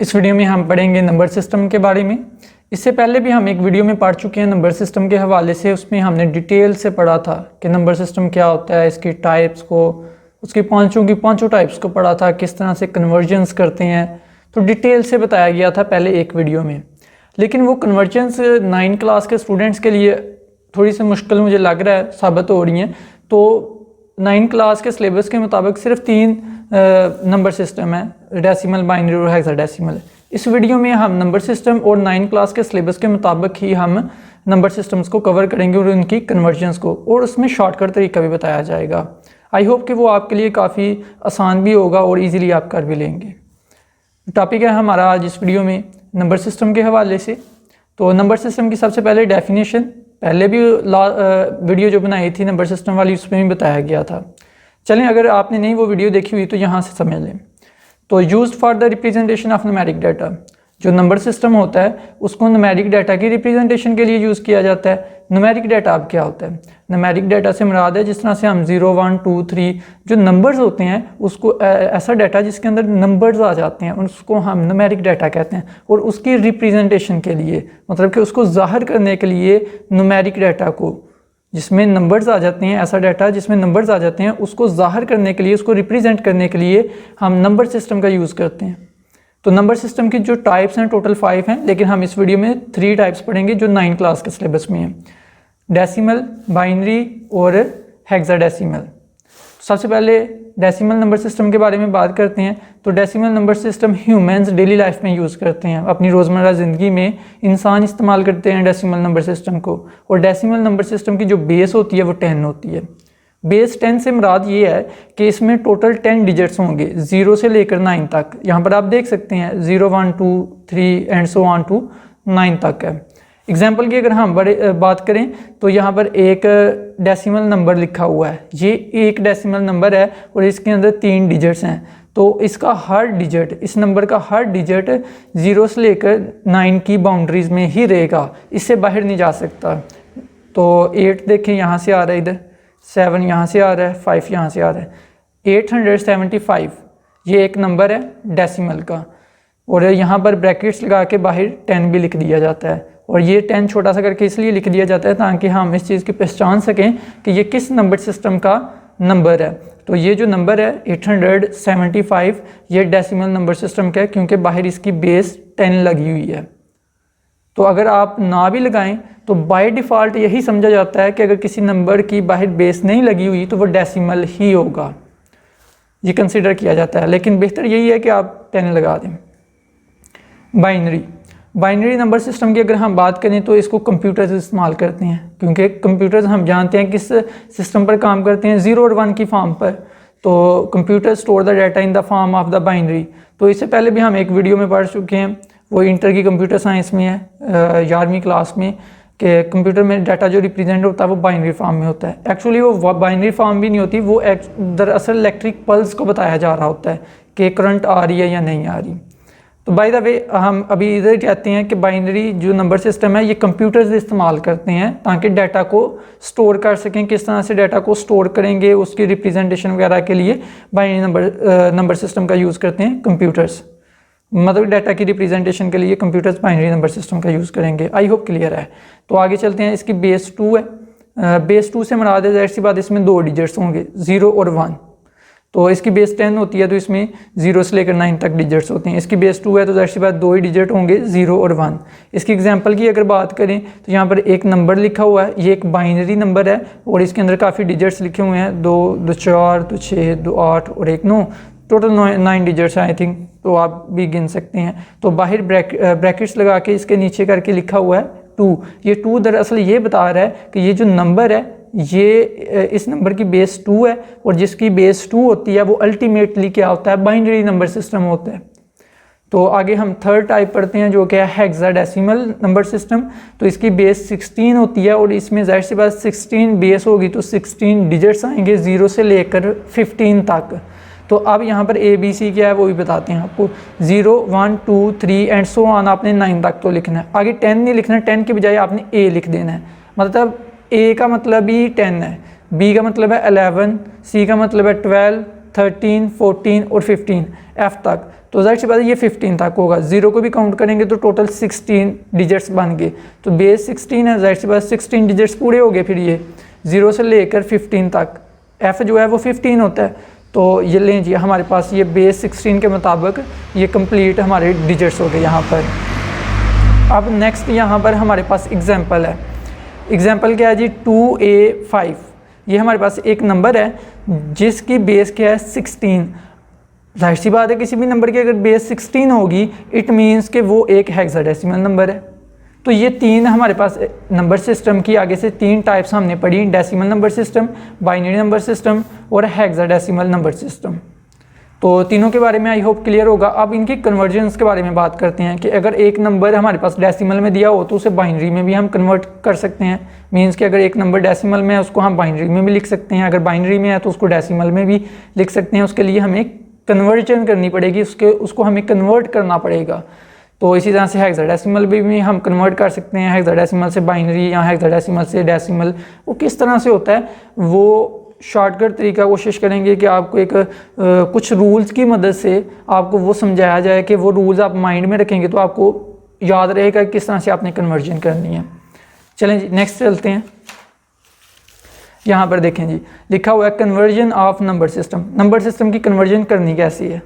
इस वीडियो में हम पढ़ेंगे नंबर सिस्टम के बारे में। इससे पहले भी हम एक वीडियो में पढ़ चुके हैं नंबर सिस्टम के हवाले से। उसमें हमने डिटेल से पढ़ा था कि नंबर सिस्टम क्या होता है, इसकी टाइप्स को, उसकी पांचों टाइप्स को पढ़ा था, किस तरह से कन्वर्जेंस करते हैं, तो डिटेल से बताया गया था पहले एक वीडियो में। लेकिन वो कन्वर्जेंस 9 क्लास के स्टूडेंट्स के लिए थोड़ी सी मुश्किल मुझे लग रहा है साबित हो रही हैं। तो 9 क्लास के सिलेबस के मुताबिक सिर्फ 3 नंबर सिस्टम है, डेसिमल, बाइनरी और हेक्साडेसिमल। इस वीडियो में हम नंबर सिस्टम और 9 क्लास के सिलेबस के मुताबिक ही हम नंबर सिस्टम्स को कवर करेंगे और उनकी कन्वर्जन्स को, और उसमें शॉर्टकट तरीका भी बताया जाएगा। आई होप कि वो आपके लिए काफ़ी आसान भी होगा और इजीली आप कर भी लेंगे। टॉपिक है हमारा आज इस वीडियो में नंबर सिस्टम के हवाले से। तो नंबर सिस्टम की सबसे पहले डेफिनेशन, पहले भी वीडियो जो बनाई थी नंबर सिस्टम वाली उसमें भी बताया गया था। चलें, अगर आपने नहीं वो वीडियो देखी हुई तो यहाँ से समझ लें। तो used for the representation of numeric data, जो नंबर सिस्टम होता है उसको न्यूमेरिक डाटा की रिप्रेजेंटेशन के लिए यूज़ किया जाता है। न्यूमेरिक डाटा अब क्या होता है? न्यूमेरिक डाटा से मुराद है जिस तरह से हम 0, 1, 2, 3 जो नंबर्स होते हैं उसको ऐसा डाटा जिसके अंदर नंबर्स आ जाते हैं उसको हम न्यूमेरिक डाटा कहते हैं। और उसकी रिप्रेजेंटेशन के लिए, मतलब कि उसको ज़ाहिर करने के लिए न्यूमेरिक डाटा को, जिसमें नंबर्स आ जाते हैं, ऐसा डाटा जिसमें नंबर्स आ जाते हैं, उसको ज़ाहिर करने के लिए, उसको रिप्रेजेंट करने के लिए हम नंबर सिस्टम का यूज़ करते हैं। तो नंबर सिस्टम की जो टाइप्स हैं टोटल 5 हैं, लेकिन हम इस वीडियो में 3 टाइप्स पढ़ेंगे जो 9 क्लास के सिलेबस में हैं, डेसिमल, बाइनरी और हेक्साडेसिमल। सबसे पहले डेसिमल नंबर सिस्टम के बारे में बात करते हैं। तो decimal number system humans daily life में यूज़ करते हैं, अपनी रोज़मर्रा ज़िंदगी में इंसान इस्तेमाल करते हैं डेसिमल नंबर सिस्टम को। और डेसिमल नंबर सिस्टम की जो बेस होती है वो 10 होती है। बेस 10 से मुराद ये है कि इसमें टोटल 10 डिजिट्स होंगे 0 से लेकर 9 तक। यहाँ पर आप देख सकते हैं 0, 1, 2, 3 एंड सो ऑन टू 9 तक है। एग्जाम्पल की अगर हम बात करें तो यहाँ पर एक डेसिमल नंबर लिखा हुआ है, ये एक डेसिमल नंबर है और इसके अंदर 3 डिजिट्स हैं। तो इसका हर डिजिट, इस नंबर का हर डिजिट 0 से लेकर 9 की बाउंड्रीज में ही रहेगा, इससे बाहर नहीं जा सकता। तो 8 देखें यहाँ से आ रहा है, इधर 7 यहाँ से आ रहा है, 5 यहाँ से आ रहा है। 875 ये एक नंबर है डेसिमल का, और यहाँ पर ब्रैकेट्स लगा के बाहर 10 भी लिख दिया जाता है। और ये 10 छोटा सा करके इसलिए लिख दिया जाता है ताकि हम इस चीज़ की पहचान सकें कि ये किस नंबर सिस्टम का नंबर है। तो ये जो नंबर है 875 ये डेसिमल नंबर सिस्टम का है, क्योंकि बाहर इसकी बेस 10 लगी हुई है। तो अगर आप ना भी लगाएं तो बाय डिफ़ॉल्ट यही समझा जाता है कि अगर किसी नंबर की बाहर बेस नहीं लगी हुई तो वो डेसिमल ही होगा, ये कंसिडर किया जाता है। लेकिन बेहतर यही है कि आप 10 लगा दें। बाइनरी नंबर सिस्टम की अगर हम बात करें तो इसको कंप्यूटर्स इस्तेमाल करते हैं, क्योंकि कंप्यूटर्स हम जानते हैं किस सिस्टम पर काम करते हैं, 0 और 1 की फॉर्म पर। तो computer store the data in the form of the binary. तो इससे पहले भी हम एक वीडियो में पढ़ चुके हैं, वो इंटर की कंप्यूटर साइंस में है 11वीं क्लास में, कि कंप्यूटर में डाटा जो रिप्रेजेंट होता है वो बाइनरी फॉर्म में होता है। एक्चुअली वो बाइनरी फॉर्म भी नहीं होती, वो दरअसल इलेक्ट्रिक पल्स को बताया जा रहा होता है कि करंट आ रही है या नहीं आ रही। तो बाय द वे हम अभी इधर कहते हैं कि बाइनरी जो नंबर सिस्टम है ये कंप्यूटर्स इस्तेमाल करते हैं ताकि डाटा को स्टोर कर सकें। किस तरह से डाटा को स्टोर करेंगे, उसकी रिप्रेजेंटेशन वगैरह के लिए बाइनरी नंबर सिस्टम का यूज़ करते हैं कंप्यूटर्स। मतलब डाटा की रिप्रेजेंटेशन के लिए कंप्यूटर्स बाइनरी नंबर सिस्टम का यूज़ करेंगे। आई होप क्लियर है। तो आगे चलते हैं। इसकी बेस 2 है। बेस 2 से मुराद है, ज़ाहिर सी बात इसमें 2 डिजिट्स होंगे, 0 और 1। तो इसकी बेस 10 होती है तो इसमें 0 से लेकर 9 तक डिजिट्स होते हैं। इसकी बेस 2 है तो ज़ाहिर सी बात 2 ही डिजिट होंगे, 0 और 1। इसकी एग्जांपल की अगर बात करें तो यहाँ पर एक नंबर लिखा हुआ है, ये एक बाइनरी नंबर है और इसके अंदर काफ़ी डिजिट्स लिखे हुए हैं, 2, 2, 4, 2, 6, 2, 8 और 1, 9, टोटल 9 डिजिट्स हैं आई थिंक। तो आप भी गिन सकते हैं। तो बाहर ब्रैकेट्स लगा के इसके नीचे करके लिखा हुआ है 2। ये 2 दरअसल ये बता रहा है कि ये जो नंबर है ये इस नंबर की बेस 2 है, और जिसकी बेस 2 होती है वो अल्टीमेटली क्या होता है, बाइनरी नंबर सिस्टम होता है। तो आगे हम 3rd टाइप पढ़ते हैं जो कि है हेक्साडेसिमल नंबर सिस्टम। तो इसकी बेस 16 होती है और इसमें ज़ाहिर सी बात 16 बेस होगी तो 16 डिजिट्स आएंगे 0 से लेकर 15 तक। तो अब यहाँ पर ABC क्या है वो भी बताते हैं आपको। 0, 1, 2, 3 एंड सो ऑन आपने 9 तक तो लिखना है। आगे 10 नहीं लिखना है, 10 के बजाय आपने A लिख देना है। मतलब A का मतलब ही 10 है, B का मतलब है 11, C का मतलब है 12, 13, 14 और 15 F तक। तो जाहिर सी बात है ये 15 तक होगा। 0 को भी काउंट करेंगे तो टोटल 16 डिजिट्स बन गए। तो बेस 16 है, जाहिर सी बात 16 डिजिट्स पूरे हो गए। फिर ये 0 से लेकर 15 तक f जो है वो 15 होता है। तो ये लें जी, हमारे पास ये बेस 16 के मुताबिक ये कंप्लीट हमारे डिजिट्स हो गए यहाँ पर। अब नेक्स्ट यहाँ पर हमारे पास एग्जांपल है। एग्जांपल क्या है जी, 2a5। ये हमारे पास एक नंबर है जिसकी बेस क्या है 16। जाहिर सी बात है किसी भी नंबर की अगर बेस 16 होगी इट मीन्स कि वो एक हेक्साडेसिमल नंबर है। तो ये तीन हमारे पास नंबर सिस्टम की आगे से 3 टाइप्स हमने पढ़ी, decimal number system, binary number system और हेक्साडेसिमल नंबर सिस्टम। तो तीनों के बारे में आई होप क्लियर होगा। अब इनकी कन्वर्जन्स के बारे में बात करते हैं कि अगर एक नंबर हमारे पास डेसिमल में दिया हो तो उसे बाइनरी में भी हम कन्वर्ट कर सकते हैं। मीन्स कि अगर एक नंबर डेसिमल में है उसको हम बाइनरी में भी लिख सकते हैं, अगर बाइनरी में है तो उसको डेसिमल में भी लिख सकते हैं। उसके लिए हमें कन्वर्जन करनी पड़ेगी, उसको हमें कन्वर्ट करना पड़ेगा। तो इसी तरह से हेक्साडेसिमल भी हम कन्वर्ट कर सकते हैं, हेक्साडेसिमल से बाइनरी या हेक्साडेसिमल से डेसिमल। वो किस तरह से होता है वो शॉर्टकट तरीका कोशिश करेंगे कि आपको एक कुछ रूल्स की मदद से आपको वो समझाया जाए कि वो रूल्स आप माइंड में रखेंगे तो आपको याद रहेगा किस तरह से आपने कन्वर्जन करनी है। चलें जी नेक्स्ट चलते हैं। यहाँ पर देखें जी, लिखा हुआ है conversion of number system. Number system की कन्वर्जन करनी कैसी है।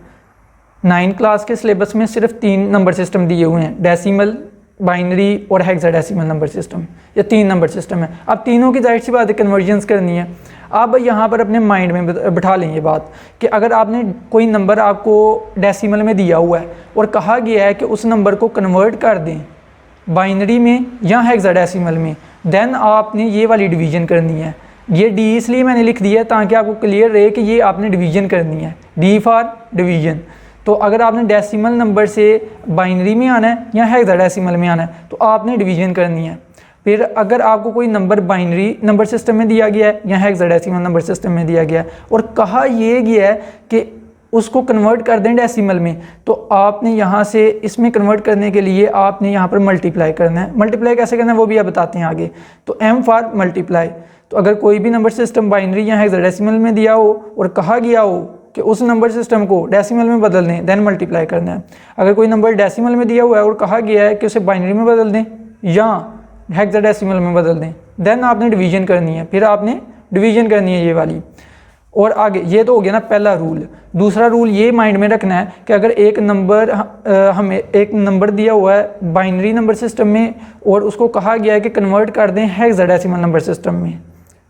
9 क्लास के सिलेबस में सिर्फ 3 नंबर सिस्टम दिए हुए हैं, डेसिमल, बाइनरी और हेक्साडेसिमल नंबर सिस्टम। ये 3 नंबर सिस्टम है। अब तीनों की जाहिर सी बात है कन्वर्जन्स करनी है। अब यहाँ पर अपने माइंड में बिठा लें ये बात कि अगर आपने कोई नंबर आपको डेसिमल में दिया हुआ है और कहा गया है कि उस नंबर को कन्वर्ट कर दें बाइनरी में या हेक्साडेसिमल में, देन आपने ये वाली डिवीज़न करनी है। ये डी इसलिए मैंने लिख दिया है ताकि आपको क्लियर रहे कि ये आपने डिवीज़न करनी है, डी फॉर डिवीज़न। तो अगर आपने डेसिमल नंबर से बाइनरी में आना है या हेक्साडेसिमल में आना है तो आपने डिवीज़न करनी है। फिर अगर आपको कोई नंबर बाइनरी नंबर सिस्टम में दिया गया है या हेक्साडेसिमल नंबर सिस्टम में दिया गया है और कहा यह गया है कि उसको कन्वर्ट कर दें डेसिमल में, तो आपने यहाँ से इसमें कन्वर्ट करने के लिए आपने यहाँ पर मल्टीप्लाई करना है। मल्टीप्लाई कैसे करना है वो भी आप बताते हैं आगे। तो m फॉर मल्टीप्लाई। तो अगर कोई भी नंबर सिस्टम बाइनरी या हेक्साडेसिमल में दिया हो और कहा गया हो कि उस नंबर सिस्टम को डेसिमल में बदल दें, देन मल्टीप्लाई करना है। अगर कोई नंबर डेसिमल में दिया हुआ है और कहा गया है कि उसे बाइनरी में बदल दें या हेक्साडेसिमल में बदल दें, देन आपने डिवीज़न करनी है। फिर आपने डिवीज़न करनी है ये वाली। और आगे ये तो हो गया ना पहला रूल। दूसरा रूल ये माइंड में रखना है कि अगर एक नंबर हमें एक नंबर दिया हुआ है बाइनरी नंबर सिस्टम में और उसको कहा गया है कि कन्वर्ट कर दें हेक्साडेसिमल नंबर सिस्टम में,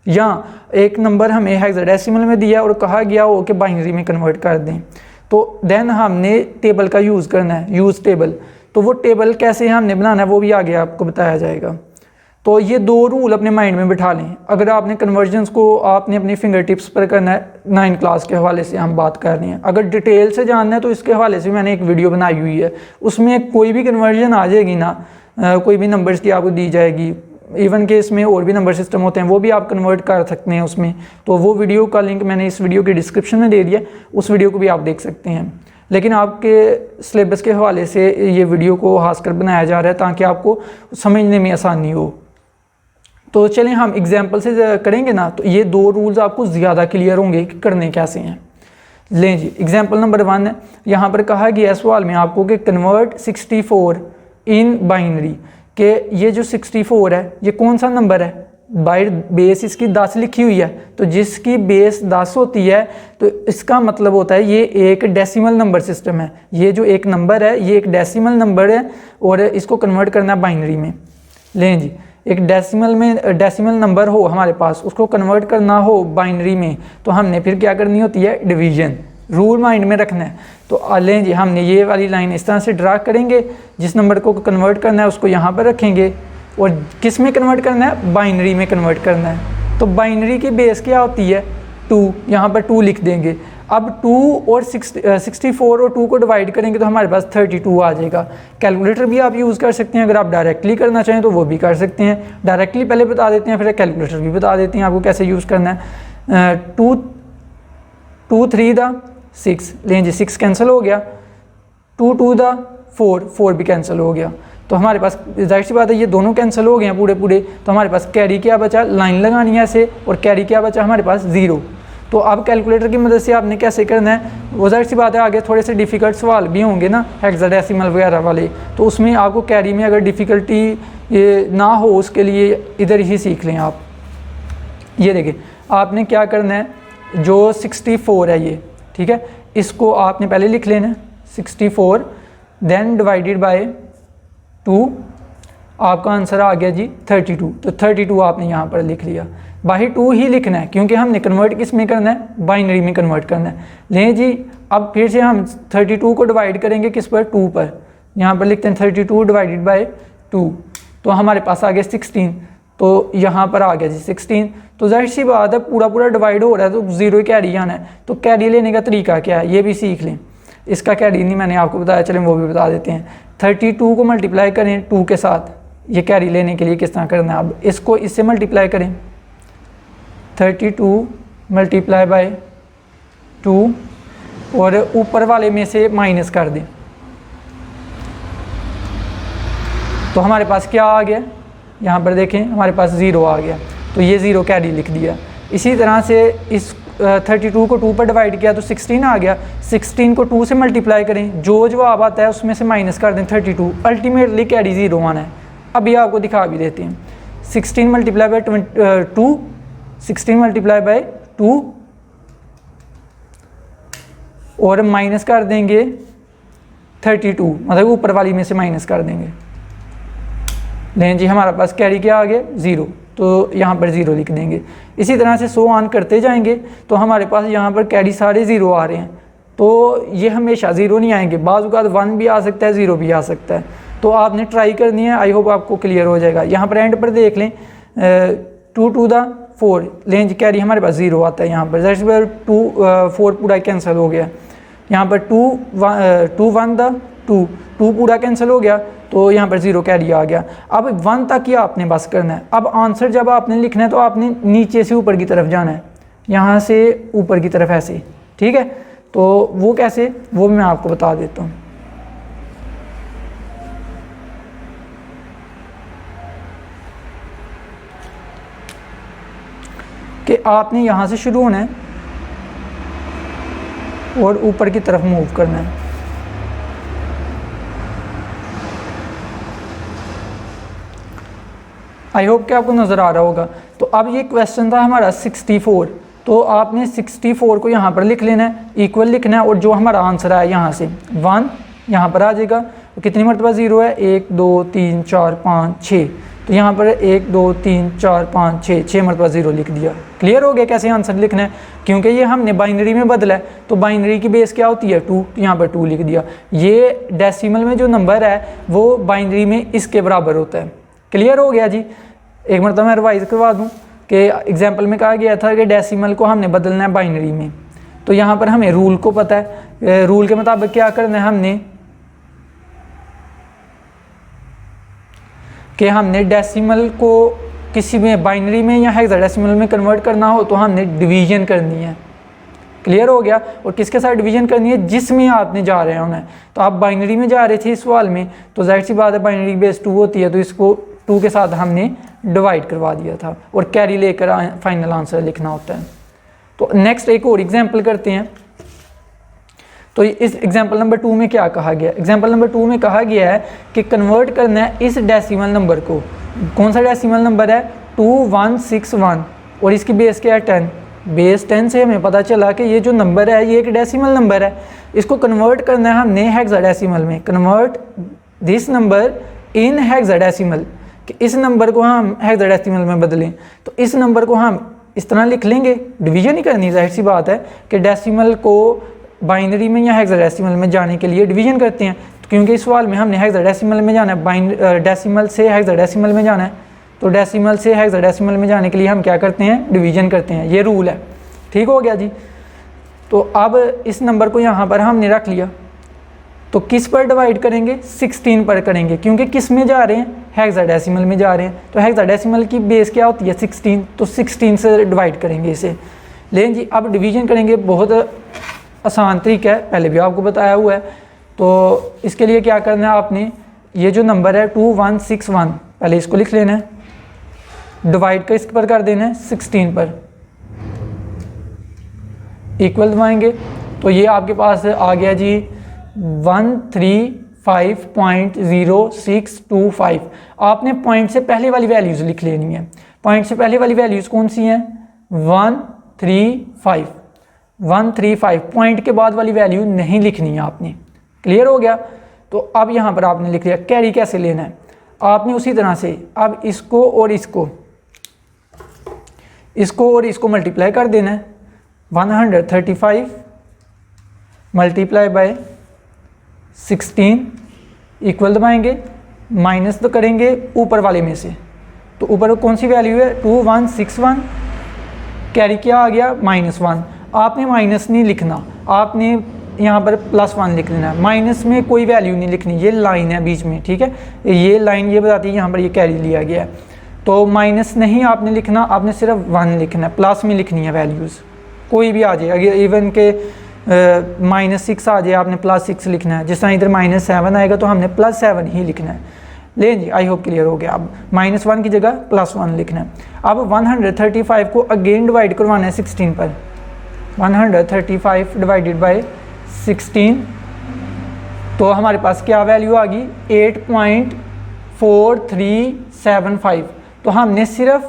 या एक नंबर हमें हेक्साडेसिमल में दिया और कहा गया हो कि बाइनरी में कन्वर्ट कर दें, तो देन हमने टेबल का यूज़ करना है, यूज़ टेबल। तो वो टेबल कैसे हमने बनाना है वो भी आगे आपको बताया जाएगा। तो ये 2 रूल अपने माइंड में बिठा लें। अगर आपने कन्वर्जन्स को आपने अपनी फिंगर टिप्स पर करना है, 9 क्लास के हवाले से हम बात कर रहे हैं। अगर डिटेल से जानना है तो इसके हवाले से मैंने एक वीडियो बनाई हुई है, उसमें कोई भी कन्वर्जन आ जाएगी ना, कोई भी नंबर्स की आपको दी जाएगी। इवन के इसमें और भी नंबर सिस्टम होते हैं वो भी आप कन्वर्ट कर सकते हैं उसमें। तो वो वीडियो का लिंक मैंने इस वीडियो के डिस्क्रिप्शन में दे दिया, उस वीडियो को भी आप देख सकते हैं। लेकिन आपके सिलेबस के हवाले से ये वीडियो को खासकर बनाया जा रहा है ताकि आपको समझने में आसानी हो। तो चलें हम एग्जाम्पल से करेंगे ना, तो ये 2 रूल्स आपको ज़्यादा क्लियर होंगे कि करने कैसे हैं। लें जी, एग्जाम्पल नंबर 1 है। यहाँ पर कहा गया है सवाल में आपको कि कन्वर्ट 64 इन बाइनरी, कि ये जो 64 है ये कौन सा नंबर है। बाय बेस इसकी 10 लिखी हुई है, तो जिसकी बेस 10 होती है तो इसका मतलब होता है ये एक डेसिमल नंबर सिस्टम है। ये जो एक नंबर है ये एक डेसिमल नंबर है और इसको कन्वर्ट करना है बाइनरी में। लें जी, एक डेसिमल नंबर हो हमारे पास, उसको कन्वर्ट करना हो बाइनरी में, तो हमने फिर क्या करनी होती है, डिवीज़न। रूल माइंड में रखना है। तो लें जी, हमने ये वाली लाइन इस तरह से ड्रा करेंगे, जिस नंबर को कन्वर्ट करना है उसको यहाँ पर रखेंगे और किस में कन्वर्ट करना है, बाइनरी में कन्वर्ट करना है। तो बाइनरी की बेस क्या होती है, 2, यहाँ पर 2 लिख देंगे। अब 2 और 64 और 2 को डिवाइड करेंगे तो हमारे पास 32 आ जाएगा। कैलकुलेटर भी आप यूज़ कर सकते हैं, अगर आप डायरेक्टली करना चाहें तो वो भी कर सकते हैं। डायरेक्टली पहले बता देते हैं, फिर कैलकुलेटर भी बता देते हैं आपको कैसे यूज़ करना है। 2 3 दा 6, लें जी 6 कैंसिल हो गया। 2 2 दा 4 भी कैंसिल हो गया। तो हमारे पास जाहिर सी बात है ये दोनों कैंसिल हो गए हैं पूरे। तो हमारे पास कैरी क्या बचा, लाइन लगानी है ऐसे, और कैरी क्या बचा हमारे पास 0। तो अब कैलकुलेटर की मदद से आपने कैसे करना है, वो ज़ाहिर सी बात है आगे थोड़े से डिफ़िकल्ट सवाल भी होंगे ना हेक्साडेसिमल वगैरह वाले, तो उसमें आपको कैरी में अगर डिफ़िकल्टी ये ना हो उसके लिए इधर ही सीख लें आप। ये देखिए आपने क्या करना है, जो 64 है ये, ठीक है, इसको आपने पहले लिख लेना है 64, देन डिवाइडेड बाय 2, आपका आंसर आ गया जी 32। तो 32 आपने यहाँ पर लिख लिया, बाई 2 ही लिखना है क्योंकि हमने कन्वर्ट किस में करना है, बाइनरी में कन्वर्ट करना है। लें जी अब फिर से हम 32 को डिवाइड करेंगे किस पर, 2 पर, यहाँ पर लिखते हैं 32 डिवाइडेड बाय 2, तो हमारे पास आ गया 16, तो यहाँ पर आ गया जी 16। तो जाहिर सी बात है पूरा पूरा डिवाइड हो रहा है तो जीरो कैरी आना है, तो कैरी लेने का तरीका क्या है ये भी सीख लें। इसका कैरी नहीं मैंने आपको बताया, चलें वो भी बता देते हैं। 32 को मल्टीप्लाई करें 2 के साथ, ये कैरी लेने के लिए किस तरह करना है, अब इसको इससे मल्टीप्लाई करें 32 मल्टीप्लाई बाय 2 और ऊपर वाले में से माइनस कर दें, तो हमारे पास क्या आ गया, यहाँ पर देखें हमारे पास 0 आ गया, तो ये 0 कैरी लिख दिया। इसी तरह से इस 32 को 2 पर डिवाइड किया तो 16 आ गया, 16 को 2 से मल्टीप्लाई करें, जो जवाब आता है उसमें से माइनस कर दें 32, अल्टीमेटली कैरी 0 आना है। अभी आपको दिखा भी देते हैं, 16 मल्टीप्लाई बाय 2, 16 मल्टीप्लाई बाय 2 और माइनस कर देंगे 32, मतलब ऊपर वाली में से माइनस कर देंगे। लें जी हमारे पास कैरी क्या आ गया 0, तो यहाँ पर 0 लिख देंगे। इसी तरह से 100 ऑन करते जाएंगे तो हमारे पास यहाँ पर कैरी सारे 0 आ रहे हैं, तो ये हमेशा 0 नहीं आएंगे, बाज़ औक़ात 1 भी आ सकता है 0 भी आ सकता है, तो आपने ट्राई करनी है। आई होप आपको क्लियर हो जाएगा। यहाँ पर एंड पर देख लें 2 to the 4 लें जी कैरी हमारे पास 0 आता है, यहाँ पर जैसे 2 4 पूरा कैंसिल हो गया, यहाँ पर 2 1 द 2 पूरा कैंसिल हो गया, तो यहाँ पर 0 कैरी आ गया। अब 1 तक ही आपने बस करना है। अब आंसर जब आपने लिखना है तो आपने नीचे से ऊपर की तरफ जाना है, यहाँ से ऊपर की तरफ ऐसे, ठीक है। तो वो कैसे, वो मैं आपको बता देता हूँ। कि आपने यहाँ से शुरू होना है और ऊपर की तरफ मूव करना है। आई होप कि आपको नज़र आ रहा होगा। तो अब ये क्वेश्चन था हमारा 64, तो आपने 64 को यहाँ पर लिख लेना है, इक्वल लिखना है, और जो हमारा आंसर आया यहाँ से 1 यहाँ पर आ जाएगा। तो कितनी मरतबा 0 है, 1 2 3 4 5 6, तो यहाँ पर 1 2 3 4 5 6 मरतबा 0 लिख दिया। क्लियर हो गया कैसे आंसर लिखना है, क्योंकि ये हमने बाइनरी में बदला है, तो बाइनरी की बेस क्या होती है 2, यहाँ पर 2 लिख दिया। ये डेसिमल में जो नंबर है वो बाइनरी में इसके बराबर होता है। क्लियर हो गया जी। एक मरतबा मैं रिवाइज करवा दूँ कि एग्जाम्पल में कहा गया था कि डेसिमल को हमने बदलना है बाइनरी में, तो यहाँ पर हमें रूल को पता है, रूल के मुताबिक क्या करना है हमने कि हमने डेसिमल को किसी में बाइनरी में या हेक्साडेसिमल में कन्वर्ट करना हो तो हमने डिवीजन करनी है। क्लियर हो गया। और किसके साथ डिवीजन करनी है, जिसमें आपने जा रहे होना है। तो आप बाइनरी में जा रहे थे इस सवाल में, तो जाहिर सी बात है बाइनरी बेस 2 होती है, तो इसको 2 के साथ हमने डिवाइड करवा दिया था और कैरी लेकर फाइनल आंसर लिखना होता है। तो नेक्स्ट एक और एग्जाम्पल करते हैं। तो इस एग्जाम्पल नंबर 2 में क्या कहा गया, एग्जाम्पल नंबर 2 में कहा गया है कि कन्वर्ट करना है इस डेसिमल नंबर को। कौन सा डेसिमल नंबर है, 2161, और इसकी बेस क्या है 10। बेस 10 से हमें पता चला कि ये जो नंबर है ये एक डेसिमल नंबर है, इसको कन्वर्ट करना है हमने हेक्साडेसिमल में। Convert this number in hexadecimal, कि इस नंबर को हम हेक्साडेसिमल में बदलें। तो इस नंबर को हम इस तरह लिख लेंगे, डिवीजन ही करनी, जाहिर सी बात है कि डेसिमल को बाइनरी में या हेक्साडेसिमल में जाने के लिए डिवीजन करते हैं। तो क्योंकि इस सवाल में हमने हेक्साडेसिमल में जाना है, डेसिमल से हेक्साडेसिमल में जाना है, तो डेसिमल से हेक्साडेसिमल में जाने के लिए हम क्या करते हैं, डिवीजन करते हैं। ये रूल है। ठीक हो गया जी। तो अब इस नंबर को यहाँ पर हमने रख लिया, तो किस पर डिवाइड करेंगे, 16 पर करेंगे, क्योंकि किस में जा रहे हैं, हेक्साडेसिमल में जा रहे हैं। तो हेक्साडेसिमल की बेस क्या होती है 16, तो 16 से डिवाइड करेंगे इसे। लेकिन जी अब डिवीजन करेंगे, बहुत आसान तरीका है, पहले भी आपको बताया हुआ है। तो इसके लिए क्या करना है आपने, ये जो नंबर है 2161, पहले इसको लिख लेना है, डिवाइड का इस पर कर देना है 16 पर। इक्वल दबाएंगे तो ये आपके पास आ गया जी 135.0625। आपने पॉइंट से पहले वाली वैल्यूज़ लिख लेनी है। पॉइंट से पहले वाली वैल्यूज़ कौन सी हैं? 135 पॉइंट के बाद वाली वैल्यू नहीं लिखनी है आपने। क्लियर हो गया? तो अब यहाँ पर आपने लिख लिया। कैरी कैसे लेना है? आपने उसी तरह से अब इसको और इसको मल्टीप्लाई कर देना है। 135 मल्टीप्लाई बाय 16 इक्वल दबाएंगे, माइनस तो करेंगे ऊपर वाले में से, तो ऊपर कौन सी वैल्यू है? 2161। कैरी क्या आ गया? -1। आपने माइनस नहीं लिखना, आपने यहाँ पर +1 लिख लेना है। माइनस में कोई वैल्यू नहीं लिखनी, ये लाइन है बीच में, ठीक है। ये लाइन ये बताती है यहाँ पर ये कैरी लिया गया है, तो माइनस नहीं आपने लिखना, आपने सिर्फ 1 लिखना है। प्लस में लिखनी है वैल्यूज़, कोई भी आ जाए। अगर इवन के -6 आ जाए, आपने +6 लिखना है। जिस तरह इधर -7 आएगा तो हमने +7 ही लिखना है। ले जी, आई होप क्लियर हो गया। अब -1 की जगह +1 लिखना है। अब 135 को अगेन डिवाइड करवाना है 16 पर। 135 डिवाइडेड बाय 16, तो हमारे पास क्या वैल्यू आ गई? 8.4375। तो हमने सिर्फ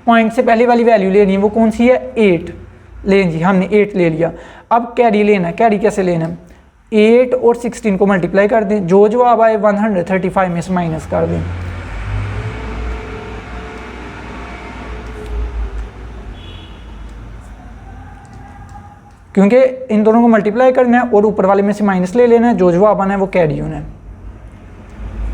पॉइंट से पहले वाली वैल्यू लेनी है, वो कौन सी है? 8। लें जी, हमने 8 ले लिया। अब कैरी लेना है। कैरी कैसे लेना है? 8 और 16 को मल्टीप्लाई कर दें, जो जवाब आए 135 में से माइनस कर दें। क्योंकि इन दोनों को मल्टीप्लाई करना है और ऊपर वाले में से माइनस ले लेना है, जो जवाब आना है वो कैरी होना है।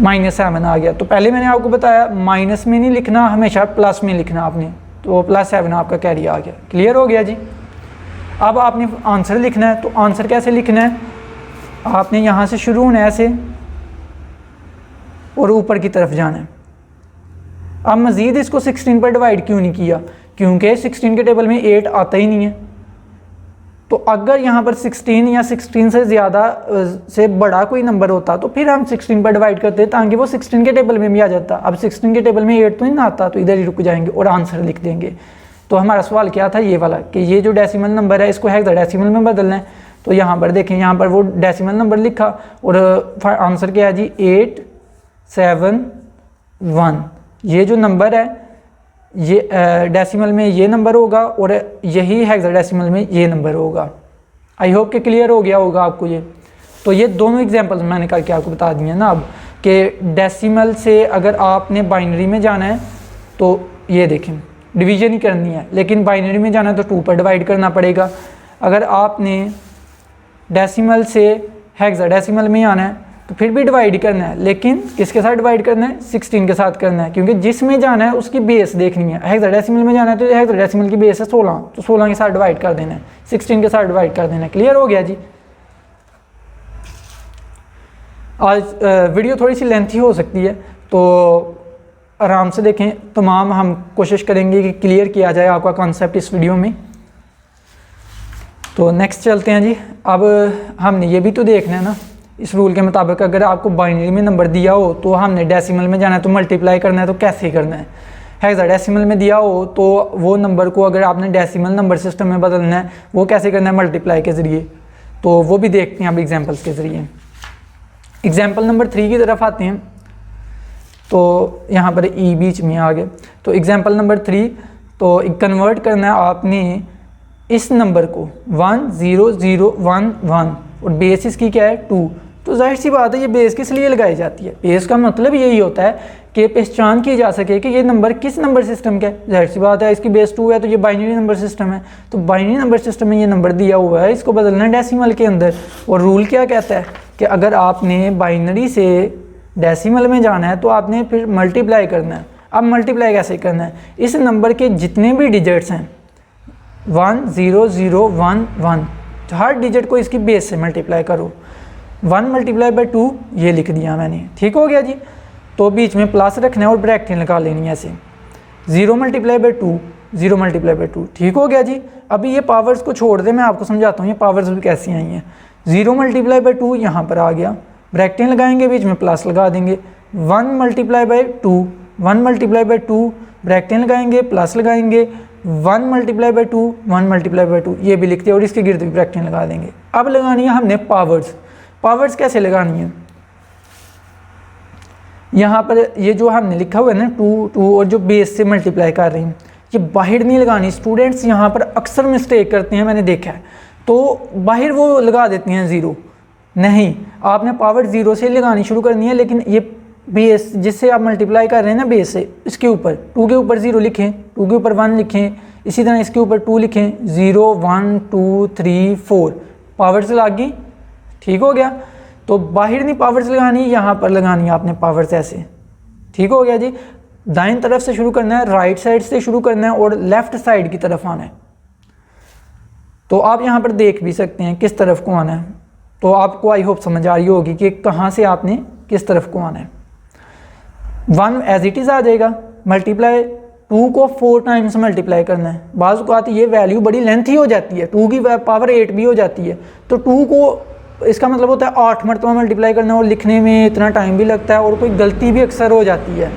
-7 आ गया। तो पहले मैंने आपको बताया माइनस में नहीं लिखना, हमेशा प्लस में लिखना आपने, तो +7 आपका कैरी आ गया। क्लियर हो गया जी? अब आपने आंसर लिखना है, तो आंसर कैसे लिखना है? आपने यहाँ से शुरू होना है ऐसे और ऊपर की तरफ जाना है। अब मज़ीद इसको 16 पर डिवाइड क्यों नहीं किया? क्योंकि 16 के टेबल में 8 आता ही नहीं है। तो अगर यहाँ पर 16 या 16 से ज़्यादा से बड़ा कोई नंबर होता तो फिर हम 16 पर डिवाइड करते ताकि वो 16 के टेबल में भी आ जाता। अब 16 के टेबल में 8 तो नहीं आता, तो इधर ही रुक जाएंगे और आंसर लिख देंगे। तो हमारा सवाल क्या था? ये वाला, कि ये जो डेसिमल नंबर है इसको हेक्साडेसिमल में बदलना है। तो यहाँ पर देखें, यहाँ पर वो डेसिमल नंबर लिखा और आंसर क्या है जी? 871। ये जो नंबर है ये डेसिमल में ये नंबर होगा और यही हेक्साडेसिमल में ये नंबर होगा। आई होप कि क्लियर हो गया होगा आपको ये। तो ये दोनों एग्जांपल्स मैंने करके आपको बता दिए ना। अब कि डेसिमल से अगर आपने बाइनरी में जाना है तो ये देखें, डिवीजन ही करनी है, लेकिन बाइनरी में जाना है तो 2 पर डिवाइड करना पड़ेगा। अगर आपने डेसिमल से हेक्साडेसिमल में आना है तो फिर भी डिवाइड करना है, लेकिन किसके साथ डिवाइड करना है? 16 के साथ करना है, क्योंकि जिसमें जाना है उसकी बेस देखनी है। हेक्साडेसिमल में जाना है तो हेक्साडेसिमल की बेस है 16, तो 16 के साथ डिवाइड कर देना है, 16 के साथ डिवाइड कर देना है। क्लियर हो गया जी? आज वीडियो थोड़ी सी लेंथी हो सकती है, तो आराम से देखें। तमाम हम कोशिश करेंगे कि क्लियर किया जाए आपका कॉन्सेप्ट इस वीडियो में। तो नेक्स्ट चलते हैं जी। अब हमने ये भी तो देखना है ना, इस रूल के मुताबिक अगर आपको बाइनरी में नंबर दिया हो तो हमने डेसिमल में जाना है तो मल्टीप्लाई करना है, तो कैसे करना है? हेक्साडेसिमल में दिया हो तो वो नंबर को अगर आपने डेसिमल नंबर सिस्टम में बदलना है वो कैसे करना है? मल्टीप्लाई के ज़रिए। तो वो भी देखते हैं अब एग्जाम्पल्स के ज़रिए। एग्जाम्पल नंबर 3 की तरफ आते हैं। तो यहाँ पर ई बीच में आ गए। तो एग्जाम्पल नंबर 3, तो कन्वर्ट करना है आपने इस नंबर को 10011 और बेस इसकी क्या है? 2। तो जाहिर सी बात है ये बेस किस लिए लगाई जाती है? बेस का मतलब यही होता है कि पहचान की जा सके कि ये नंबर किस नंबर सिस्टम का है। जाहिर सी बात है इसकी बेस 2 है तो ये बाइनरी नंबर सिस्टम है। तो बाइनरी नंबर सिस्टम में ये नंबर दिया हुआ है, इसको बदलना है डेसिमल के अंदर। और रूल क्या कहता है कि अगर आपने बाइनरी से डेसिमल में जाना है तो आपने फिर मल्टीप्लाई करना है। अब मल्टीप्लाई कैसे करना है? इस नंबर के जितने भी डिजिट्स हैं 10011, हर डिजिट को इसकी बेस से मल्टीप्लाई करो। 1 मल्टीप्लाई बाई 2 ये लिख दिया मैंने। ठीक हो गया जी? तो बीच में प्लस रखना है और ब्रैकेट लगा लेनी है ऐसे। 0 मल्टीप्लाई बाई 2, 0 मल्टीप्लाई बाई 2। ठीक हो गया जी? अभी ये पावर्स को छोड़ दे, मैं आपको समझाता हूँ ये पावर्स भी कैसी आई हैं। 0 मल्टीप्लाई बाई 2 यहाँ पर आ गया, ब्रैकेट लगाएंगे, बीच में प्लस लगा देंगे। 1 multiply by 2, 1 multiply by 2, bracket लगाएंगे, प्लस लगाएंगे, 1 मल्टीप्लाई बाई 2, 1 मल्टीप्लाई बाई 2 ये भी लिखते हैं और इसके गिर्द भी ब्रैकेट लगा देंगे। अब लगानी है हमने पावर्स। पावर्स कैसे लगानी है, यहाँ पर ये जो हमने लिखा हुआ है ना 2 और जो बेस से मल्टीप्लाई कर रही हैं, ये बाहर नहीं लगानी। स्टूडेंट्स यहाँ पर अक्सर मिस्टेक करते हैं, मैंने देखा है, तो बाहर वो लगा देती हैं 0। नहीं, आपने पावर 0 से लगानी शुरू करनी है, लेकिन ये बेस जिससे आप मल्टीप्लाई कर रहे हैं ना बेस से, इसके ऊपर 2 के ऊपर 0 लिखें, 2 के ऊपर 1 लिखें, इसी तरह इसके ऊपर 2 लिखें, 0 1 2 3 4 पावर्स लग गई। ठीक हो गया, तो बाहर नहीं पावर्स लगानी, यहाँ पर लगानी है आपने पावर्स ऐसे। ठीक हो गया जी। दाईं तरफ से शुरू करना है, राइट साइड से शुरू करना है और लेफ्ट साइड की तरफ आना है। तो आप यहाँ पर देख भी सकते हैं किस तरफ को आना है, तो आपको आई होप समझ आ रही होगी कि कहाँ से आपने किस तरफ को आना है। 1 एज इट इज़ आ जाएगा, मल्टीप्लाई 2 को 4 टाइम्स मल्टीप्लाई करना है। बाज़ औक़ात ये वैल्यू बड़ी लेंथी हो जाती है, 2 की पावर 8 भी हो जाती है, तो 2 को इसका मतलब होता है 8 मरतबा मल्टीप्लाई करना, और लिखने में इतना टाइम भी लगता है और कोई गलती भी अक्सर हो जाती है।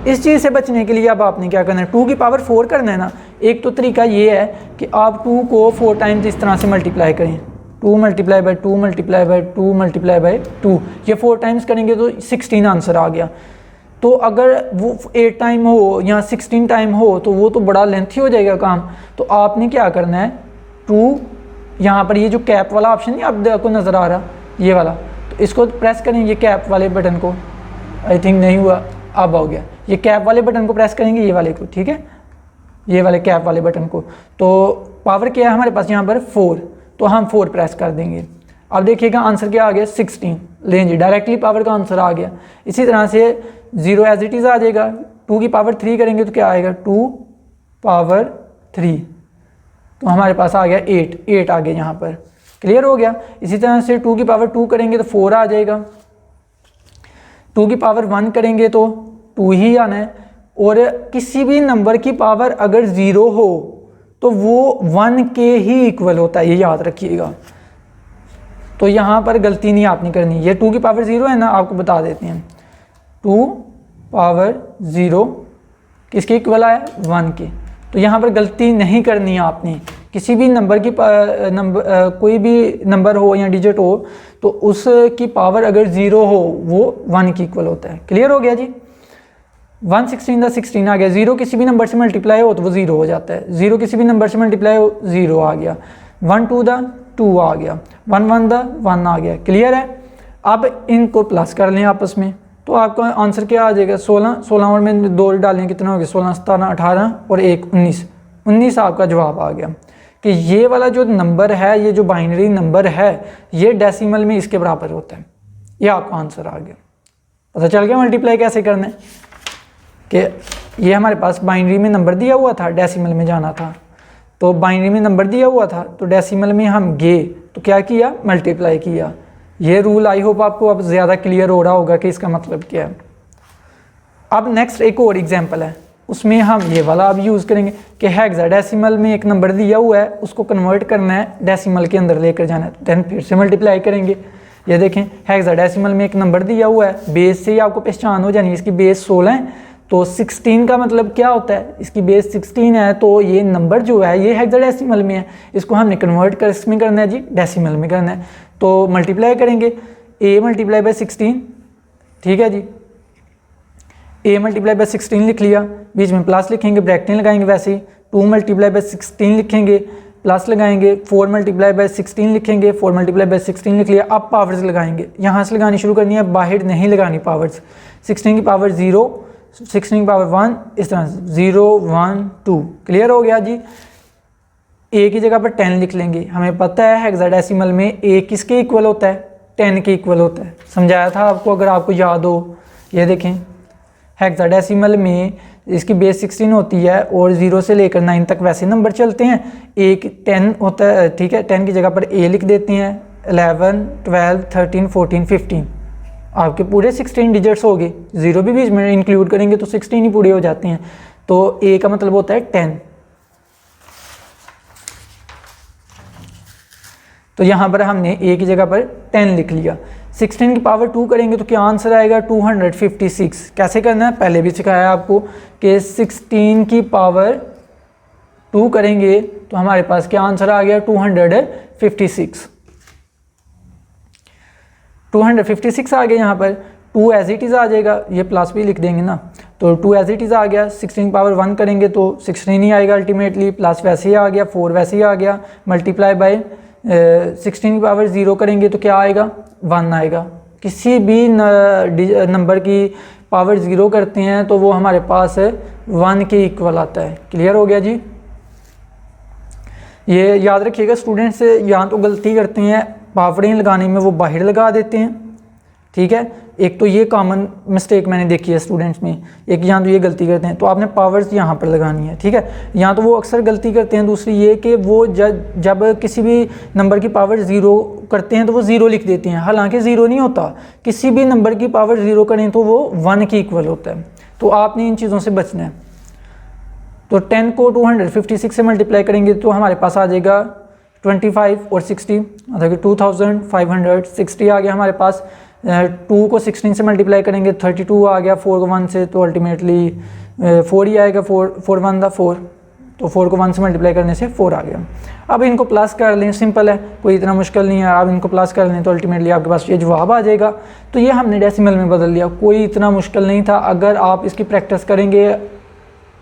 इस चीज़ से बचने के लिए अब आपने क्या करना है, 2 की पावर 4 करना है ना। एक तो तरीका ये है कि आप 2 को 4 टाइम्स इस तरह से मल्टीप्लाई करें, 2 multiply by 2 multiply by 2 multiply by 2, ये 4 टाइम्स करेंगे तो 16 आंसर आ गया। तो अगर वो 8 टाइम हो या 16 टाइम हो तो वो तो बड़ा लेंथी हो जाएगा काम। तो आपने क्या करना है, 2 यहाँ पर ये जो कैप वाला ऑप्शन नहीं आपको नज़र आ रहा, ये वाला, तो इसको प्रेस करें, ये कैप वाले बटन को, आई थिंक नहीं हुआ, अब हो गया। ये कैप वाले बटन को प्रेस करेंगे, ये वाले को, ठीक है, ये वाले कैप वाले बटन को। तो पावर क्या है हमारे पास यहाँ पर 4, तो हम 4 प्रेस कर देंगे। अब देखिएगा आंसर क्या आ गया 16, लें जी डायरेक्टली पावर का आंसर आ गया। इसी तरह से 0 एज इट इज़ आ जाएगा, 2 की पावर 3 करेंगे तो क्या आएगा 2 पावर 3, तो हमारे पास आ गया 8 आ गया यहाँ पर। क्लियर हो गया। इसी तरह से 2 की पावर 2 करेंगे तो 4 आ जाएगा, 2 की पावर 1 करेंगे तो 2 ही आना है, और किसी भी नंबर की पावर अगर 0 हो तो वो 1 के ही इक्वल होता है, ये याद रखिएगा। तो यहाँ पर गलती नहीं आपने करनी। ये 2 की पावर 0 है ना, आपको बता देते हैं, 2 पावर 0 किसके इक्वल आया 1 के। तो यहाँ पर गलती नहीं करनी है आपने। किसी भी नंबर की कोई भी नंबर हो या डिजिट हो तो उसकी पावर अगर 0 हो वो 1 की इक्वल होता है। क्लियर हो गया जी। 116 का 16 आ गया। 0 किसी भी नंबर से मल्टीप्लाई हो तो वो 0 हो जाता है। 0 किसी भी नंबर से मल्टीप्लाई हो 0 आ गया। 1 2 दा 2 आ गया। 1 1 दा 1 आ गया। क्लियर है। अब इनको प्लस कर लें आपस में तो आपका आंसर क्या आ जाएगा 16 और में 2 डालें कितना हो गया 16 17 18 और 1 19 आपका जवाब आ गया कि ये वाला जो नंबर है, ये जो बाइनरी नंबर है, ये डेसिमल में इसके बराबर होता है। ये आपका आंसर आ गया। पता चल गया मल्टीप्लाई कैसे करना है कि ये हमारे पास बाइनरी में नंबर दिया हुआ था, डेसिमल में जाना था। तो बाइनरी में नंबर दिया हुआ था तो डेसिमल में हम गए तो क्या किया, मल्टीप्लाई किया। ये रूल आई होप आपको अब ज़्यादा क्लियर हो रहा होगा कि इसका मतलब क्या है। अब नेक्स्ट एक और एग्जांपल है, उसमें हम ये वाला अब यूज़ करेंगे कि हेक्साडेसिमल में एक नंबर दिया हुआ है, उसको कन्वर्ट करना है, डेसिमल के अंदर लेकर जाना है, देन फिर से मल्टीप्लाई करेंगे। ये देखें हेक्साडेसिमल में एक नंबर दिया हुआ है, बेस से ही आपको पहचान हो जानी है, इसकी बेस 16 है। तो 16 का मतलब क्या होता है, इसकी बेस 16 है तो ये नंबर जो है ये हेक्साडेसिमल में है, इसको हमने कन्वर्ट कर इसमें करना है जी, डेसिमल में करना है। तो मल्टीप्लाई करेंगे a मल्टीप्लाई बाई 16, ठीक है जी। a मल्टीप्लाई बाई 16 लिख लिया, बीच में प्लस लिखेंगे, ब्रैकेट लगाएंगे वैसे ही। 2 मल्टीप्लाई बाई 16 लिखेंगे, प्लस लगाएंगे। 4 मल्टीप्लाई बाई 16 लिखेंगे, 4 मल्टीप्लाई बाई 16 लिख लिया। अब पावर्स लगाएंगे, यहाँ से लगानी शुरू करनी है, बाहर नहीं लगानी पावर्स। 16 की पावर 0, 16 की पावर 1, इस तरह 0 1 2। क्लियर हो गया जी। a की जगह पर 10 लिख लेंगे। हमें पता है हेक्साडेसिमल में a किसके इक्वल होता है, 10 के इक्वल होता है। समझाया था आपको, अगर आपको याद हो। ये देखें हेक्साडेसिमल में इसकी बेस 16 होती है और 0 से लेकर 9 तक वैसे नंबर चलते हैं। एक 10 होता है, ठीक है। 10 की जगह पर a लिख देते हैं। 11 12 13 14 15 आपके पूरे 16 डिजिट्स हो गए। 0 भी बीच में इंक्लूड करेंगे तो 16 ही पूरे हो जाते हैं। तो a का मतलब होता है 10। तो यहाँ पर हमने a की जगह पर 10 लिख लिया। 16 की पावर 2 करेंगे तो क्या आंसर आएगा 256। कैसे करना है पहले भी सिखाया आपको कि 16 की पावर 2 करेंगे तो हमारे पास क्या आंसर आ गया 256। 256 आ गया। यहाँ पर 2 एज इट इज़ आ जाएगा, ये प्लस भी लिख देंगे ना, तो 2 एज इट इज़ आ गया। 16 पावर 1 करेंगे तो 16 ही आएगा अल्टीमेटली, प्लस वैसे ही आ गया, 4 वैसे ही आ गया, मल्टीप्लाई बाय 16 पावर 0 करेंगे तो क्या आएगा 1 आएगा। किसी भी नंबर की पावर 0 करते हैं तो वो हमारे पास 1 के इक्वल आता है। क्लियर हो गया जी। ये याद रखिएगा स्टूडेंट्स यहाँ तो गलती करते हैं, पावरें लगाने में वो बाहर लगा देते हैं, ठीक है। एक तो ये कॉमन मिस्टेक मैंने देखी है स्टूडेंट्स में, एक यहाँ तो ये गलती करते हैं, तो आपने पावर्स यहाँ पर लगानी है, ठीक है। यहाँ तो वो अक्सर गलती करते हैं। दूसरी ये कि वो जब किसी भी नंबर की पावर 0 करते हैं तो वो 0 लिख देते हैं, हालांकि 0 नहीं होता। किसी भी नंबर की पावर 0 करें तो वो 1 के इक्वल होता है। तो आपने इन चीज़ों से बचना है। तो 10 को 256 से मल्टीप्लाई करेंगे तो हमारे पास आ जाएगा 25 और 60, मतलब कि 2560 आ गया हमारे पास। 2 को 16 से मल्टीप्लाई करेंगे 32 आ गया, 4 को 1 से तो अल्टीमेटली 4 ही आएगा, 4 1 था 4, तो 4 को 1 से मल्टीप्लाई करने से 4 आ गया। अब इनको प्लस कर लें, सिंपल है, कोई इतना मुश्किल नहीं है। अब इनको प्लस कर लें तो अल्टीमेटली आपके पास ये जवाब आ जाएगा। तो ये हमने डेसिमल में बदल दिया, कोई इतना मुश्किल नहीं था। अगर आप इसकी प्रैक्टिस करेंगे,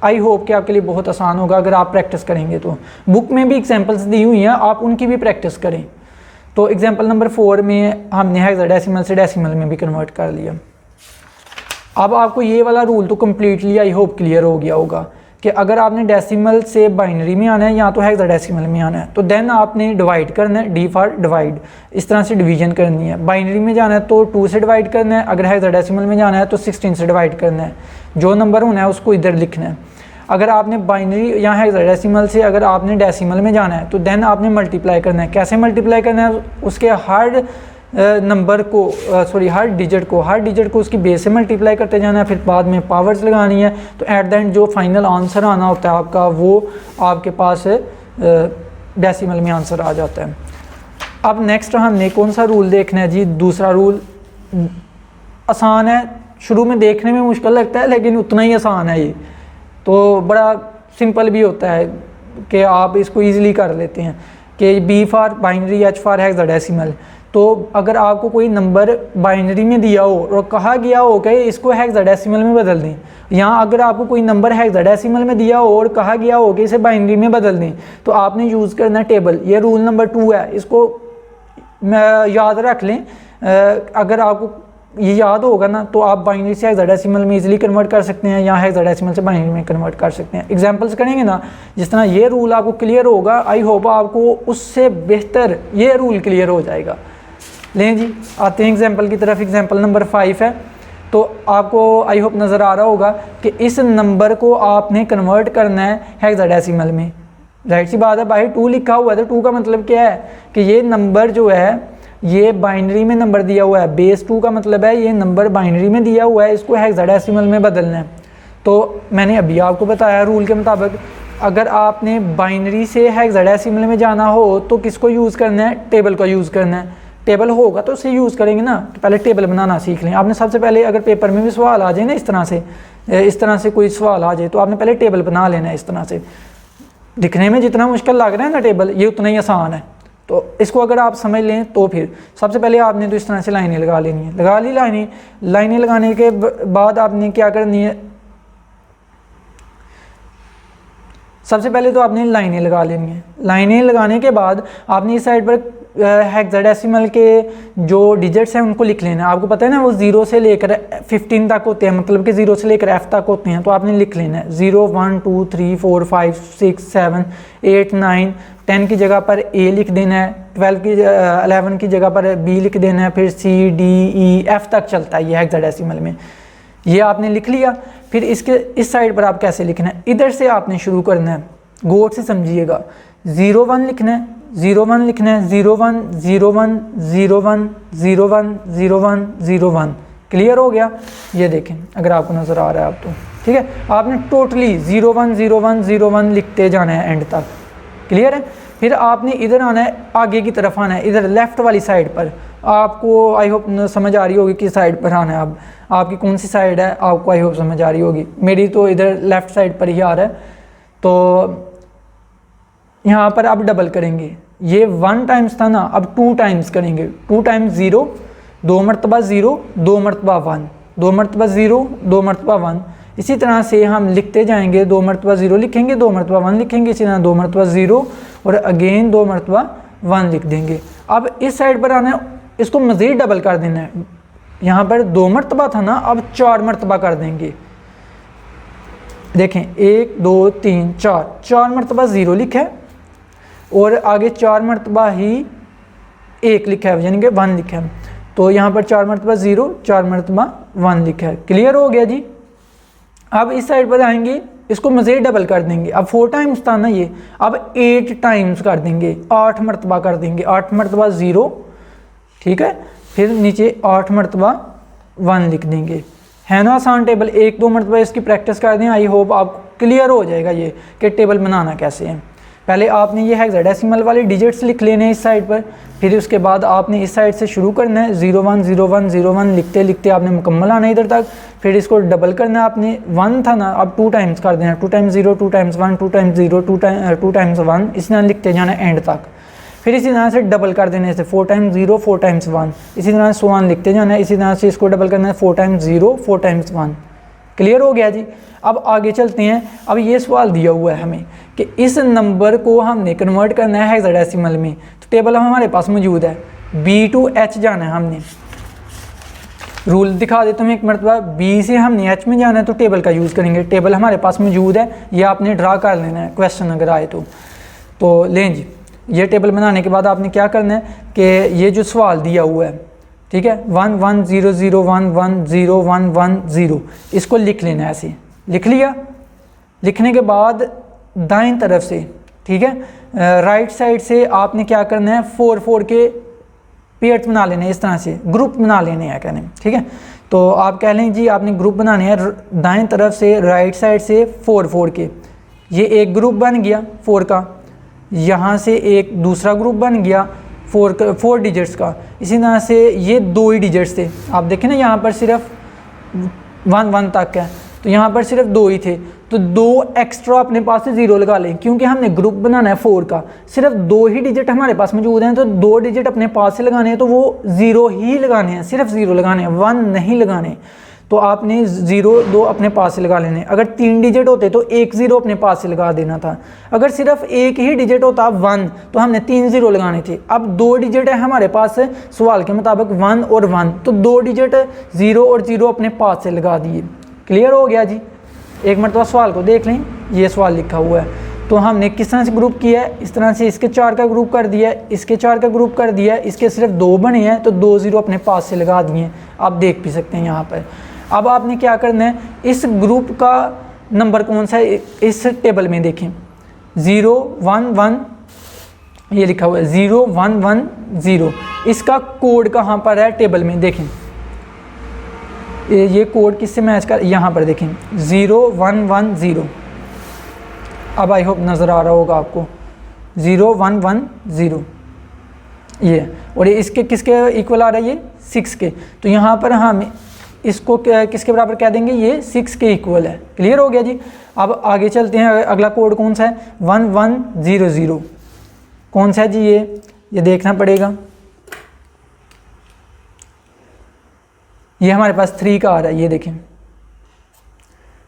आई होप कि आपके लिए बहुत आसान होगा अगर आप प्रैक्टिस करेंगे। तो बुक में भी एग्जांपल्स दी हुई हैं, आप उनकी भी प्रैक्टिस करें। तो एग्जांपल नंबर 4 में हमने हेक्साडेसिमल से डेसिमल में भी कन्वर्ट कर लिया। अब आपको ये वाला रूल तो कम्प्लीटली आई होप क्लियर हो गया होगा कि अगर आपने डेसिमल से बाइनरी में आना है या तो हेक्साडेसिमल में आना है तो देन आपने डिवाइड करना है, डी फॉर डिवाइड, इस तरह से डिवीजन करनी है। बाइनरी में जाना है तो 2 से डिवाइड करना है, अगर हेक्साडेसिमल में जाना है तो 16 से डिवाइड करना है। जो नंबर होना है उसको इधर लिखना है। अगर आपने बाइनरी या हेक्साडेसिमल से अगर आपने डेसिमल में जाना है तो देन आपने मल्टीप्लाई करना है। कैसे मल्टीप्लाई करना है, उसके हर नंबर को हर डिजिट को उसकी बेस से मल्टीप्लाई करते जाना है, फिर बाद में पावर्स लगानी है। तो एट द एंड जो फाइनल आंसर आना होता है आपका, वो आपके पास डेसिमल में आंसर आ जाता है। अब नेक्स्ट हमने कौन सा रूल देखना है जी, दूसरा रूल आसान है, शुरू में देखने में मुश्किल लगता है लेकिन उतना ही आसान है। ये तो बड़ा सिंपल भी होता है कि आप इसको ईजिली कर लेते हैं कि B for binary, H for hexadecimal. तो अगर आपको कोई नंबर बाइनरी में दिया हो और कहा गया हो कि इसको हेक्साडेसिमल में बदल दें, यहाँ अगर आपको कोई नंबर हेक्साडेसिमल में दिया हो और कहा गया हो कि इसे बाइनरी में बदल दें, तो आपने यूज़ करना है टेबल। ये रूल नंबर 2 है, इसको याद रख लें। अगर आपको ये याद होगा ना तो आप बाइनरी से हेक्साडेसिमल में इजीली कन्वर्ट कर सकते हैं या हेक्साडेसिमल से बाइनरी में कन्वर्ट कर सकते हैं। एग्जांपल्स करेंगे ना, जिस तरह ये रूल आपको क्लियर होगा, आई होप आपको उससे बेहतर ये रूल क्लियर हो जाएगा। लें जी, आते हैं एग्जांपल की तरफ। एग्जांपल नंबर 5 है। तो आपको आई होप नज़र आ रहा होगा कि इस नंबर को आपने कन्वर्ट करना है हेक्साडेसिमल में। जाहिर सी बात है, बाई 2 लिखा हुआ है तो 2 का मतलब क्या है कि ये नंबर जो है ये बाइनरी में नंबर दिया हुआ है। बेस 2 का मतलब है ये नंबर बाइनरी में दिया हुआ है, इसको हेक्साडेसिमल में बदलना है। तो मैंने अभी आपको बताया रूल के मुताबिक अगर आपने बाइनरी से हेक्साडेसिमल में जाना हो तो किसको यूज़ करना है, टेबल का यूज़ करना है। टेबल होगा तो उसे यूज़ करेंगे ना, तो पहले टेबल बनाना सीख लें। आपने सबसे पहले अगर पेपर में भी सवाल आ जाए ना इस तरह से कोई सवाल आ जाए तो आपने पहले टेबल बना लेना है। इस तरह से दिखने में जितना मुश्किल लग रहा है ना टेबल, ये उतना ही आसान है। तो इसको अगर आप समझ लें तो फिर सबसे पहले आपने तो इस तरह से लाइनें लगा लेनी है। लगा ली लाइनें लगाने के बाद आपने क्या करनी है, सबसे पहले तो आपने लाइनें लगा लेनी है। लाइनें लगाने के बाद आपने इस साइड पर हेक्साडेसिमल के जो डिजिट्स हैं उनको लिख लेना है। आपको पता है ना वो 0 से लेकर 15 तक होते हैं, मतलब कि 0 से लेकर F तक होते हैं। तो आपने लिख लेना है 0 1 2 3 4 5 6 7 8 9 10 की जगह पर A लिख देना है, 11 की जगह पर B लिख देना है, फिर C D E F तक चलता है ये हेक्साडेसिमल में। ये आपने लिख लिया। फिर इसके इस साइड पर आप कैसे लिखना है, इधर से आपने शुरू करना है, गौर से समझिएगा। 0 1 लिखना है, 0 1 लिखना है, 0 1 0 1 0 1 0 1 0 1 0 1। क्लियर हो गया? ये देखें अगर आपको नज़र आ रहा है आप तो ठीक है। आपने टोटली 0 1 0 1 0 1 लिखते जाना है एंड तक। क्लियर है? फिर आपने इधर आना है, आगे की तरफ आना है, इधर लेफ़्ट वाली साइड पर। आपको आई होप समझ आ रही होगी किस साइड पर आना है। अब आपकी कौन सी साइड है आपको आई होप समझ आ रही होगी। मेरी तो इधर लेफ़्ट साइड पर ही आ रहा है। तो यहाँ पर अब डबल करेंगे, ये 1 टाइम्स था ना, अब 2 टाइम्स करेंगे। 2 टाइम्स 0, 2 मरतबा 0, 2 मरतबा 1, 2 मरतबा 0, 2 मरतबा 1। इसी तरह से हम लिखते जाएंगे, 2 मरतबा 0 लिखेंगे, 2 मरतबा 1 लिखेंगे, इसी तरह 2 मरतबा 0 और अगेन 2 मरतबा 1 लिख देंगे। अब इस साइड पर आना है, इसको मज़ीद डबल कर देना है। यहाँ पर 2 मरतबा था ना, अब 4 मरतबा कर देंगे। देखें 1 2 3 4, 4 मरतबा 0 लिखा है और आगे 4 मरतबा ही 1 लिखा है, यानी कि 1 लिखा है। तो यहाँ पर 4 मरतबा 0, 4 मरतबा 1 लिखा है। क्लियर हो गया जी। अब इस साइड पर आएंगे, इसको मज़ीद डबल कर देंगे। अब 4 टाइम्स था ना ये, अब 8 टाइम्स कर देंगे, 8 मरतबा कर देंगे। 8 मरतबा 0, ठीक है, फिर नीचे 8 मरतबा 1 लिख देंगे। है ना आसान टेबल। 1-2 मरतबा इसकी प्रैक्टिस कर दें, आई होप आप क्लियर हो जाएगा ये कि टेबल बनाना कैसे है। पहले आपने ये हेक्साडेसिमल वाले डिजिट्स लिख लेने हैं इस साइड पर, फिर उसके बाद आपने इस साइड से शुरू करना है। 01 01 01 लिखते लिखते आपने मुकम्मल आना है इधर तक, फिर इसको डबल करना है आपने। 1 था ना, अब 2 टाइम्स कर देना, 2 टाइम्स 0, 2 टाइम्स 1, 2 टाइम्स 0, 2 टाइम्स 1, इस तरह लिखते जाना एंड तक। फिर इसी तरह से डबल कर देने से 4 टाइम्स 0, 4 टाइम्स 1, इसी तरह से 1 लिखते जाना है। इसी तरह से इसको डबल करना है, 4 टाइम्स 0, 4 टाइम्स 1। क्लियर हो गया जी। अब आगे चलते हैं। अब ये सवाल दिया हुआ है हमें कि इस नंबर को हमने कन्वर्ट करना है हेक्साडेसिमल में। तो टेबल हमारे पास मौजूद है, B to H जाना है हमने। रूल दिखा देता हूँ एक मरतबा। B से हमने H में जाना है तो टेबल का यूज़ करेंगे। टेबल हमारे पास मौजूद है, ये आपने ड्रा कर लेना है क्वेश्चन अगर आए तो लें जी। ये टेबल बनाने के बाद आपने क्या करना है कि ये जो सवाल दिया हुआ है, ठीक है, 1 1 0 0 1 1 0 1 1 0, इसको लिख लेना है। ऐसे लिख लिया। लिखने के बाद दाएं तरफ से, ठीक है, राइट साइड से आपने क्या करना है, 4 4 के पेयर्स बना लेने हैं, इस तरह से ग्रुप बना लेने हैं कहने, ठीक है। तो आप कह लें जी आपने ग्रुप बनाने हैं दाएं तरफ से राइट साइड से 4 4 के। ये एक ग्रुप बन गया 4 का, यहाँ से एक दूसरा ग्रुप बन गया 4 डिजिट्स का। इसी तरह से ये 2 ही डिजिट्स थे। आप देखें ना, यहाँ पर सिर्फ 1 1 तक है, तो यहाँ पर सिर्फ 2 ही थे, तो 2 एक्स्ट्रा अपने पास से 0 लगा लें, क्योंकि हमने ग्रुप बनाना है 4 का। सिर्फ 2 ही डिजिट हमारे पास मौजूद हैं, तो 2 डिजिट अपने पास से लगाने हैं, तो वो 0 ही लगाने हैं, सिर्फ 0 लगाने हैं, 1 नहीं लगाने। तो आपने 0 2 अपने पास से लगा लेने। अगर 3 डिजिट होते तो 1 0 अपने पास से लगा देना था। अगर सिर्फ एक ही डिजिट होता 1, तो हमने 3 0 लगाने थे। अब 2 डिजिट है हमारे पास सवाल के मुताबिक 1 और 1, तो 2 डिजिट 0 और 0 अपने पास से लगा दिए। क्लियर हो गया जी। एक मरतबा सवाल को देख लें, ये सवाल लिखा हुआ है। तो हमने किस तरह से ग्रुप किया है, इस तरह से इसके 4 का ग्रुप कर दिया है, इसके 4 का ग्रुप कर दिया है, इसके सिर्फ 2 बने हैं, तो 2 0 अपने पास से लगा दिए। आप देख भी सकते हैं यहाँ पर। अब आपने क्या करना है, इस ग्रुप का नंबर कौन सा है इस टेबल में देखें, 0 1 1 ये लिखा हुआ है, 0 1 1 0। इसका कोड कहाँ पर है टेबल में देखें, ये कोड किससे मैच कर, यहाँ पर देखें 0 1 1 0। अब आई होप नज़र आ रहा होगा आपको, 0 1 1 0 ये, और ये इसके किसके इक्वल आ रहा है, ये 6 के। तो यहाँ पर हम इसको किसके बराबर कह देंगे, ये 6 के इक्वल है। क्लियर हो गया जी। अब आगे चलते हैं। अगला कोड कौन सा है, 1 1 0 0 कौन सा है जी, ये देखना पड़ेगा। ये हमारे पास 3 का आ रहा है, ये देखें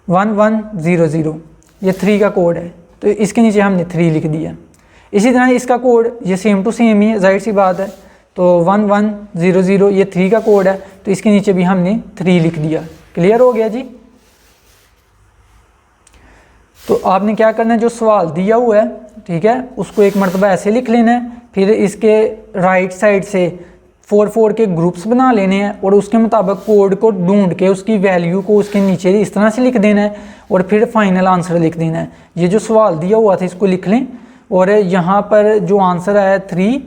1 1 0 0, ये 3 का कोड है, तो इसके नीचे हमने 3 लिख दिया। इसी तरह इसका कोड ये सेम टू सेम ही है, जाहिर सी बात है। तो 1 1 0 0 ये 3 का कोड है, तो इसके नीचे भी हमने 3 लिख दिया। क्लियर हो गया जी। तो आपने क्या करना है, जो सवाल दिया हुआ है, ठीक है, उसको एक मरतबा ऐसे लिख लेना है। फिर इसके राइट साइड से 4 4 के ग्रुप्स बना लेने हैं और उसके मुताबिक कोड को ढूंढ के उसकी वैल्यू को उसके नीचे इस तरह से लिख देना है और फिर फाइनल आंसर लिख देना है। ये जो सवाल दिया हुआ था इसको लिख लें, और यहाँ पर जो आंसर आया 3,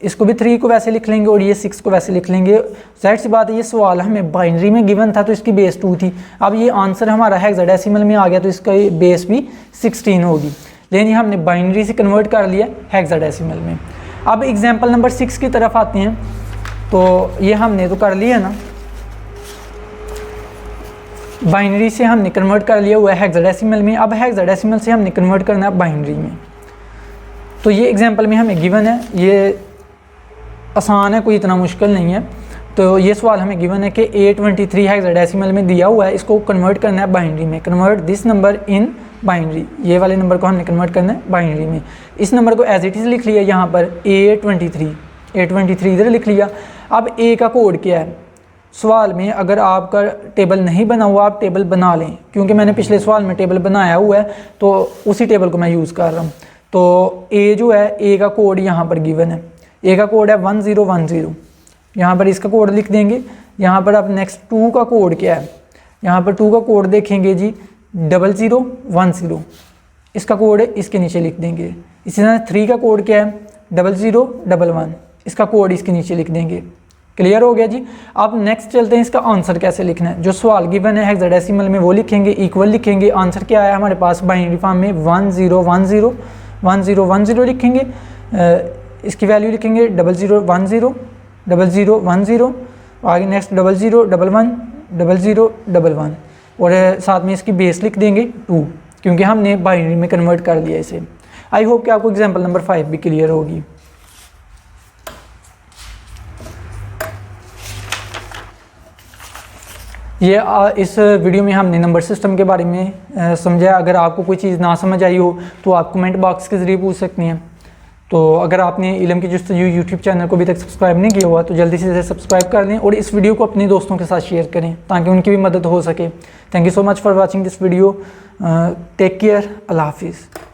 इसको भी 3 को वैसे लिख लेंगे और ये 6 को वैसे लिख लेंगे। जाहिर सी बात है, ये सवाल हमें बाइनरी में गिवन था तो इसकी बेस 2 थी। अब ये आंसर हमारा हेक्साडेसिमल में आ गया तो इसका बेस भी 16 होगी, लेकिन हमने बाइनरी से कन्वर्ट कर लिया हेक्साडेसिमल में। अब एग्जाम्पल नंबर 6 की तरफ आते हैं। तो ये हमने तो कर लिया ना, बाइनरी से हमने कन्वर्ट कर लिया हुआ है हेक्साडेसिमल में। अब हेक्साडेसिमल से हमने कन्वर्ट करना है बाइनरी में। तो ये एग्जांपल में हमें गिवन है, ये आसान है, कोई इतना मुश्किल नहीं है। तो ये सवाल हमें गिवन है कि A23 हेक्साडेसिमल में दिया हुआ है, इसको कन्वर्ट करना है बाइनरी में। Convert this number in binary, ये वाले नंबर को हमने कन्वर्ट करना है बाइनरी में। इस नंबर को एज इट इज़ लिख लिया यहाँ पर A23 इधर लिख लिया। अब A का कोड क्या है सवाल में, अगर आपका टेबल नहीं बना हुआ आप टेबल बना लें, क्योंकि मैंने पिछले सवाल में टेबल बनाया हुआ है तो उसी टेबल को मैं यूज़ कर रहा हूँ। तो A जो है, A का कोड यहाँ पर गिवन है, A का कोड है 1010, यहाँ पर इसका कोड लिख देंगे। यहाँ पर अब नेक्स्ट 2 का कोड क्या है, यहाँ पर 2 का कोड देखेंगे जी 0010, इसका कोड है, इसके नीचे लिख देंगे। इसी तरह 3 का कोड क्या है 0011, इसका कोड इसके नीचे लिख देंगे। क्लियर हो गया जी। अब नेक्स्ट चलते हैं इसका आंसर कैसे लिखना है। जो सवाल गिवन है हेक्साडेसिमल में वो लिखेंगे, इक्वल लिखेंगे। आंसर क्या है हमारे पास बाइनरी फॉर्म में 1010 लिखेंगे, इसकी वैल्यू लिखेंगे 0010 आगे नेक्स्ट 0011 और साथ में इसकी बेस लिख देंगे 2, क्योंकि हमने बाइनरी में कन्वर्ट कर लिया इसे। आई होप कि आपको एग्जांपल नंबर 5 भी क्लियर होगी। ये इस वीडियो में हमने नंबर सिस्टम के बारे में समझा। अगर आपको कोई चीज़ ना समझ आई हो तो आप कमेंट बॉक्स के ज़रिए पूछ सकती हैं। तो अगर आपने इल्म की जुस्तजू यूट्यूब चैनल को अभी तक सब्सक्राइब नहीं किया हुआ तो जल्दी से इसे सब्सक्राइब कर लें और इस वीडियो को अपने दोस्तों के साथ शेयर करें ताकि उनकी भी मदद हो सके। Thank you so much for watching this video. Take care. अल्लाह हाफिज़।